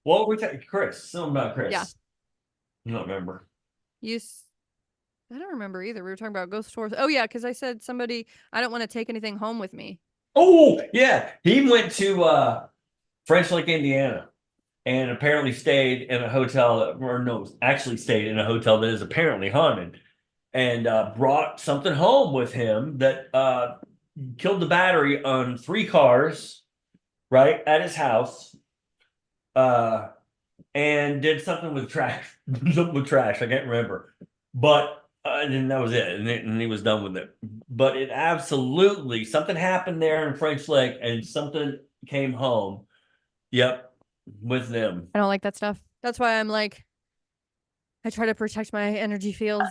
B: what were we talking? Chris, something about
A: Yeah.
B: Chris. I don't remember.
A: You I don't remember either. We were talking about ghost tours. Oh yeah, because I said somebody I don't want to take anything home with me.
B: Oh, yeah. He went to French Lick, Indiana, and apparently stayed in a hotel that, or no, actually stayed in a hotel that is apparently haunted, and brought something home with him that killed the battery on 3 cars, right, at his house, uh, and did something with trash, something with trash. I can't remember, but and then that was it, and he was done with it. But it absolutely something happened there in French Lake, and something came home. Yep, with them.
A: I don't like that stuff. That's why I'm like, I try to protect my energy field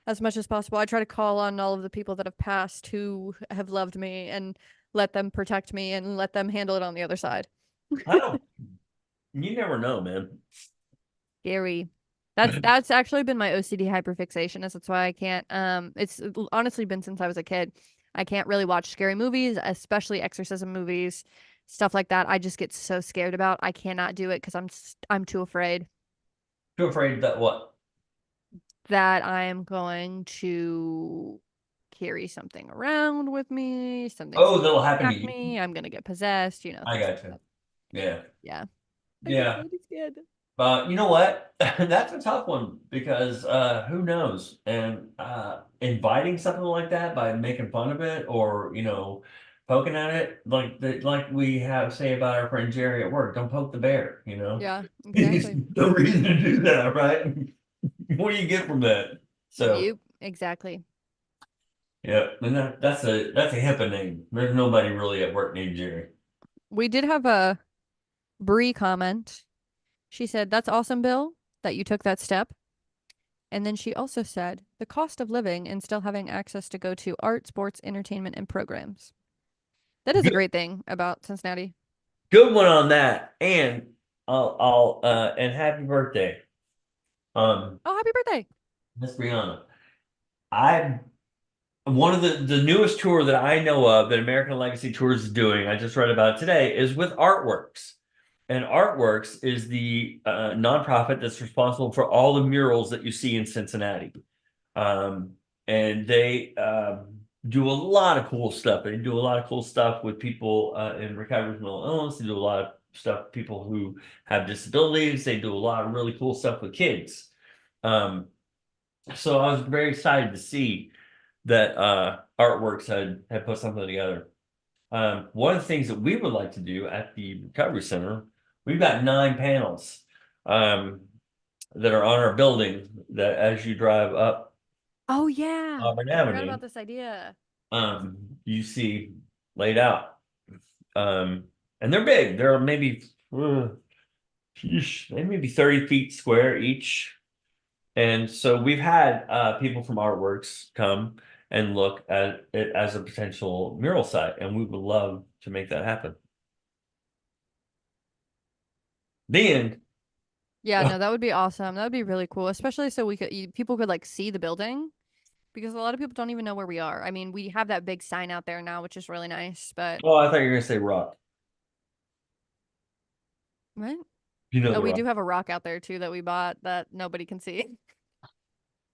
A: as much as possible. I try to call on all of the people that have passed who have loved me and let them protect me and let them handle it on the other side.
B: I don't. You never know, man.
A: Scary. That's actually been my OCD hyperfixation. Is that's why I can't. It's honestly been since I was a kid. I can't really watch scary movies, especially exorcism movies, stuff like that. I just get so scared about. I cannot do it because I'm too afraid
B: Too afraid that what?
A: that I am going to carry something around with me. Something's
B: Oh,
A: going
B: that'll
A: to
B: happen to
A: attack
B: you.
A: me. I'm gonna get possessed.
B: I
A: Things
B: got
A: like
B: you.
A: that.
B: Yeah,
A: Yeah, I get
B: yeah.
A: really scared.
B: You know what? That's a tough one because who knows? And inviting something like that by making fun of it or poking at it, like we have say about our friend Jerry at work, don't poke the bear,
A: Yeah,
B: There's
A: exactly.
B: no reason to do that, right? What do you get from that? So
A: Yep, exactly.
B: yeah, and that's a HIPAA name. There's nobody really at work named Jerry.
A: We did have a Bree comment. She said, "That's awesome, Bill, that you took that step." And then she also said, "The cost of living and still having access to go to art, sports, entertainment, and programs." That is a
B: Good,
A: great thing about Cincinnati.
B: good one on that. And and happy birthday. Um,
A: Oh, happy birthday.
B: Miss Brianna. I One of the newest tour that I know of that American Legacy Tours is doing, I just read about it today, is with Artworks. And Artworks is the nonprofit that's responsible for all the murals that you see in Cincinnati. Um, and they do a lot of cool stuff. They do a lot of cool stuff with people in recovery from mental illness. They do a lot of stuff with people who have disabilities. They do a lot of really cool stuff with kids. Um, so I was very excited to see that Artworks had put something together. One of the things that we would like to do at the Recovery Center, we've got 9 panels um, that are on our building that as you drive up
A: Oh, yeah.
B: Auburn
A: I forgot
B: Avenue,
A: about this idea.
B: you see laid out. Um, and they're big. They're maybe they may be 30 feet square each. And so we've had people from Artworks come and look at it as a potential mural site, and we would love to make that happen. The end.
A: Yeah, no, that would be awesome. That would be really cool, especially so people could like see the building because a lot of people don't even know where we are. I mean, we have that big sign out there now, which is really nice, but
B: Oh, I thought you were gonna say rock.
A: right?
B: You know
A: Oh,
B: the
A: we
B: rock.
A: do have a rock out there too that we bought that nobody can see.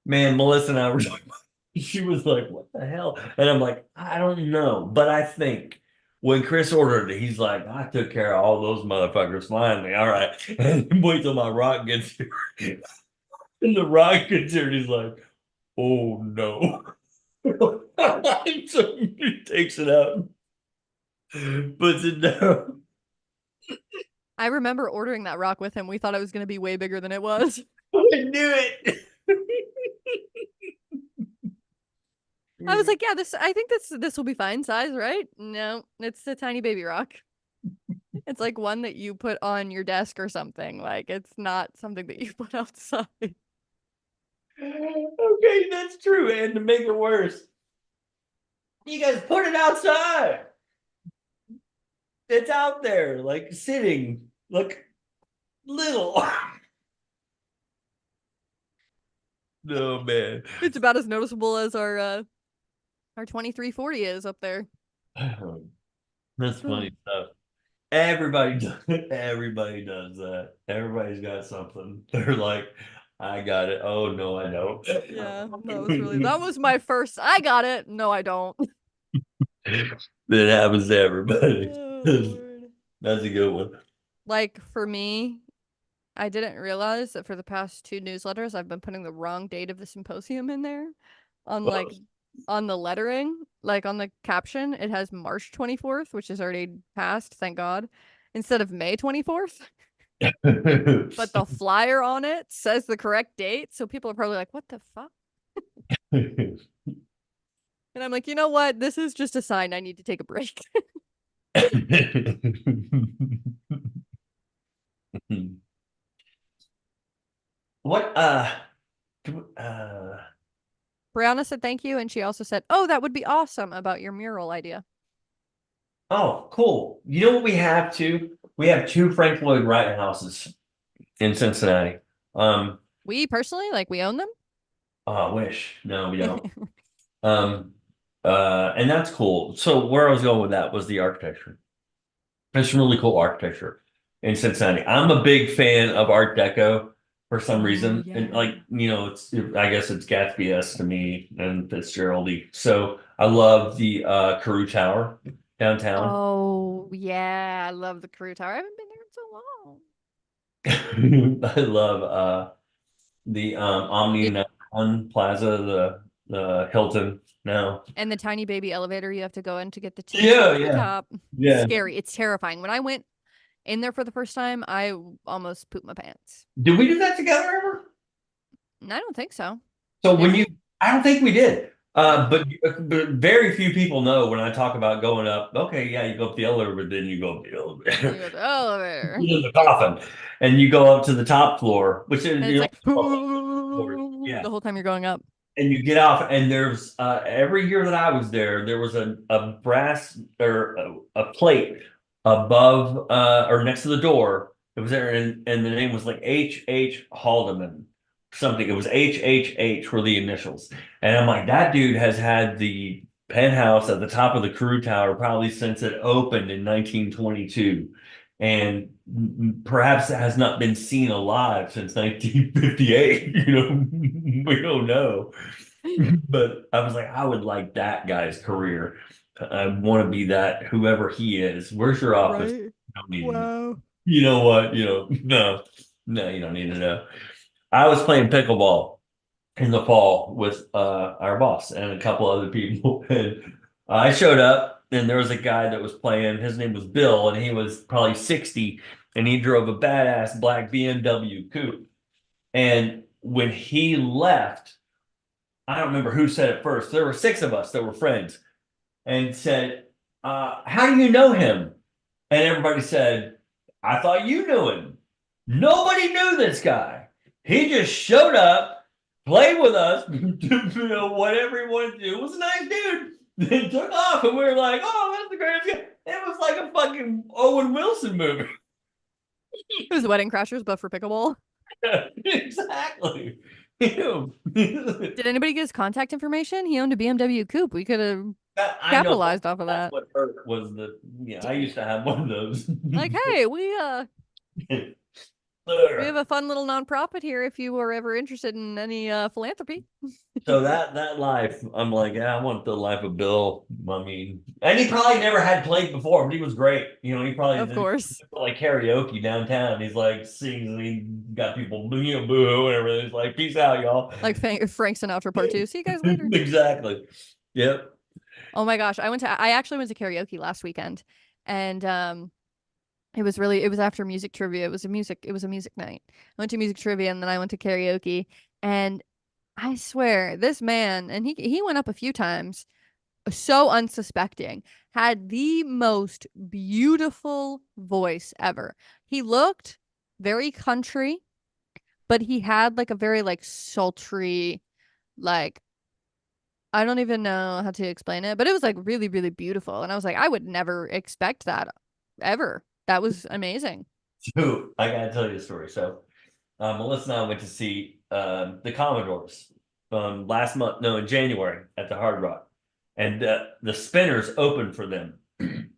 B: Man, Melissa and I were talking about, she was like, what the hell? And I'm like, I don't know. But I think when Chris ordered it, he's like, I took care of all those motherfuckers finally. All right. And wait till my rock gets here. And the rock gets here, and he's like, oh no. So he takes it out, puts it down.
A: I remember ordering that rock with him. We thought it was going to be way bigger than it was.
B: I knew it.
A: I was like, yeah, I think this will be fine size, right? No, it's a tiny baby rock. It's like one that you put on your desk or something. Like it's not something that you put outside.
B: Okay, that's true. And to make it worse, you guys put it outside. It's out there, like sitting, like little. No man.
A: It's about as noticeable as our 2340 is up there.
B: That's funny stuff. Everybody does. Everybody does that. Everybody's got something. They're like, I got it. Oh no, I don't.
A: Yeah, that was my first. I got it. No, I don't.
B: That happens to everybody.
A: Oh Lord.
B: That's a good one.
A: Like for me, I didn't realize that for the past two newsletters, I've been putting the wrong date of the symposium in there on
B: Oh.
A: on the lettering, like on the caption, it has March 24th, which is already passed, thank God, instead of May 24th. But the flyer on it says the correct date, so people are probably like, "What the fuck?" And I'm like, "You know what? This is just a sign I need to take a break."
B: What uh
A: Brianna said thank you, and she also said, "Oh, that would be awesome about your mural idea."
B: oh, cool. You know what we have too? We have two Frank Lloyd Wright houses in Cincinnati. Um,
A: We personally, like, we own them.
B: oh, I wish. No, we don't. Um, and that's cool. So where I was going with that was the architecture. There's some really cool architecture in Cincinnati. I'm a big fan of Art Deco for some
A: Oh,
B: reason. And
A: yeah.
B: like, it's I guess it's Gatsby-esque to me and Fitzgerald-y. So I love the Carew Tower downtown.
A: Oh, yeah. I love the Carew Tower. I haven't been there in so long.
B: I love the Omni
A: It,
B: 911 Plaza, the Hilton now.
A: and the tiny baby elevator you have to go in to get the
B: Yeah,
A: to the
B: yeah.
A: top.
B: Yeah.
A: Scary. It's terrifying. When I went in there for the first time, I almost pooped my pants.
B: Did we do that together ever?
A: And I don't think so.
B: So
A: Did
B: when
A: we?
B: I don't think we did.
A: No.
B: But very few people know when I talk about going up. Okay, yeah, you go up the elevator, but then you go up the elevator,
A: You go to the elevator.
B: in the coffin, and you go up to the top floor, which is
A: And it's like
B: yeah.
A: the whole time you're going up.
B: And you get off, and there's every year that I was there was a brass or a plate above or next to the door. It was there, and the name was like H. Haldeman something. It was H were the initials, and I'm like, that dude has had the penthouse at the top of the Carew Tower probably since it opened in 1922, and perhaps it has not been seen alive since 1958. We don't know. But I was like, I would like that guy's career. I want to be that, whoever he is. Where's your office?
A: Right.
B: I don't need to know.
A: Wow.
B: You know what? No, you don't need to know. I was playing pickleball in the fall with our boss and a couple other people. And I showed up and there was a guy that was playing. His name was Bill, and he was probably 60, and he drove a badass black BMW coupe. And when he left, I don't remember who said it first. There were six of us that were friends and said, how do you know him? And everybody said, I thought you knew him. Nobody knew this guy. He just showed up, played with us, whatever he wanted to do. It was a nice dude. Then took off, and we were like, oh, that's the greatest guy. It was like a fucking Owen Wilson movie.
A: It was Wedding Crashers, but for pickleball.
B: Exactly. Him.
A: Did anybody get his contact information? He owned a BMW coupe. We could have
B: I know
A: capitalized off of
B: that's
A: that.
B: what hurt was I used to have one of those.
A: Like, hey, we have a fun little nonprofit here if you were ever interested in any philanthropy.
B: So that life, I'm like, yeah, I want the life of Bill. I mean, and he probably never had played before, but he was great. He probably
A: Of
B: did
A: course.
B: like karaoke downtown. He's like sings and he got people boo and everything. He's like, peace out, y'all.
A: Like Frank Sinatra part two. See you guys later.
B: Exactly. Yep.
A: Oh my gosh. I actually went to karaoke last weekend, and it was after music trivia. It was a music night. I went to music trivia and then I went to karaoke, and I swear this man, and he went up a few times, so unsuspecting, had the most beautiful voice ever. He looked very country, but he had like a very like sultry, like, I don't even know how to explain it, but it was like really, really beautiful. And I was like, I would never expect that ever. That was amazing.
B: So I gotta tell you a story. So Melissa and I went to see the Commodores last month, no, in January at the Hard Rock, and the Spinners opened for them, and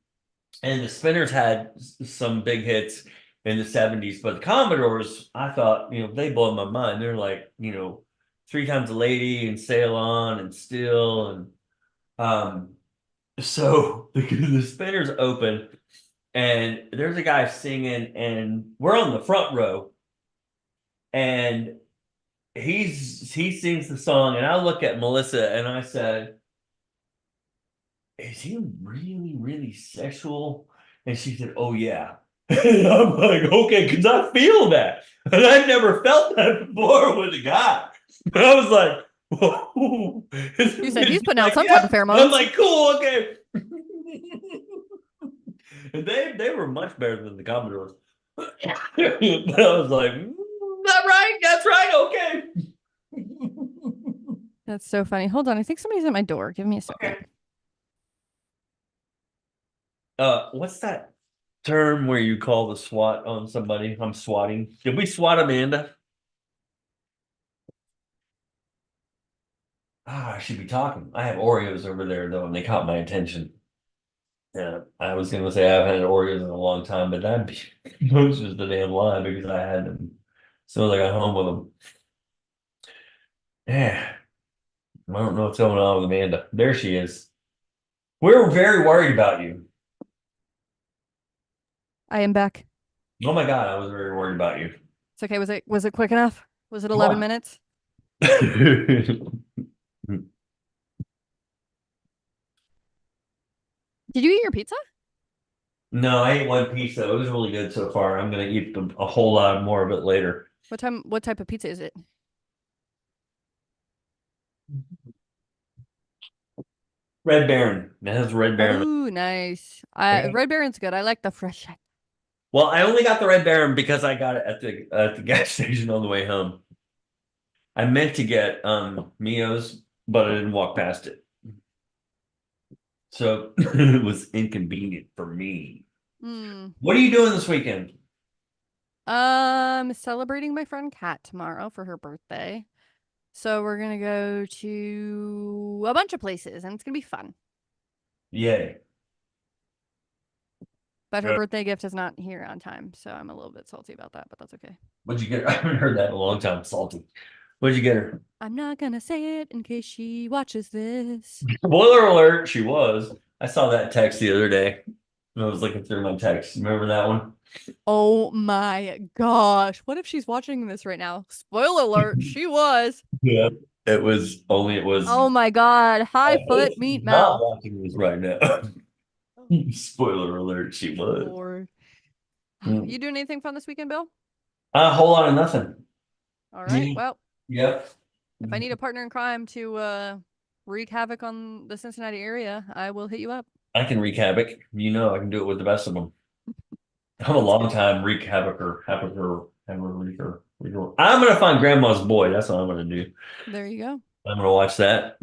B: the Spinners had some big hits in the '70s, but the Commodores, I thought, they blow my mind. They're like, Three Times a Lady and Sail On and Still, and um, so the Spinners open, and there's a guy singing, and we're on the front row, and he sings the song, and I look at Melissa and I said, "Is he really, really sexual?" And she said, "Oh yeah." And I'm like, "Okay," because I feel that, and I've never felt that before with a guy. But I was like, "Whoa!"
A: You said he's
B: She's
A: putting out
B: like,
A: some type of
B: "Yep." I'm
A: pheromones.
B: like, "Cool, okay." And they were much better than the Commodores. But I was like, "That right? That's right. Okay."
A: That's so funny. Hold on. I think somebody's at my door. Give me a second.
B: Okay. What's that term where you call the SWAT on somebody? I'm swatting. Did we swat Amanda? Ah, I should be talking. I have Oreos over there though, and they caught my attention. Yeah, I was gonna say I haven't had Oreos in a long time, but that was just a damn lie because I had them as soon as I got home with them. Yeah, I don't know what's going on with Amanda. There she is. We're very worried about you.
A: I am back.
B: Oh my God, I was very worried about you.
A: It's okay. Was it quick enough? Was it
B: Come
A: 11
B: on.
A: minutes? Did you eat your pizza?
B: No, I ate one piece though. It was really good so far. I'm gonna eat a whole lot more of it later.
A: What type of pizza is it?
B: Red Baron. It has Red Baron.
A: Oh, nice.
B: Yeah.
A: Red Baron's good. I like the fresh.
B: Well, I only got the Red Baron because I got it at the gas station on the way home. I meant to get Mio's, but I didn't walk past it. So it was inconvenient for me.
A: Hmm.
B: What are you doing this weekend?
A: Celebrating my friend Kat tomorrow for her birthday. So we're gonna go to a bunch of places and it's gonna be fun.
B: Yay.
A: But her birthday gift is not here on time, so I'm a little bit salty about that, but that's okay.
B: What'd you get her? I haven't heard that in a long time. Salty. What'd you get her?
A: I'm not gonna say it in case she watches this.
B: Spoiler alert, she was. I saw that text the other day. I was looking through my text. Remember that one?
A: Oh my gosh. What if she's watching this right now? Spoiler alert, she was.
B: Yeah. It was
A: Oh my god.
B: I
A: High
B: hope
A: foot
B: she's
A: meat
B: not
A: mouth.
B: watching this right now. Spoiler alert, she was.
A: Lord.
B: Mm.
A: You doing anything fun this weekend, Bill?
B: A whole lot of nothing.
A: All right.
B: Yeah.
A: Well,
B: Yep.
A: if I need a partner in crime to wreak havoc on the Cincinnati area, I will hit you up.
B: I can wreak havoc. I can do it with the best of them. I'm a
A: Sounds
B: long
A: good.
B: time wreak havocer, wreaker. I'm gonna find Grandma's Boy. That's what I'm gonna do.
A: There you go.
B: I'm gonna watch that,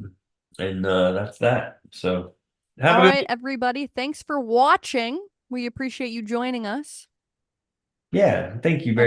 B: and that's that. So have
A: All
B: a good
A: right, everybody. Thanks for watching. We appreciate you joining us.
B: Yeah, thank you very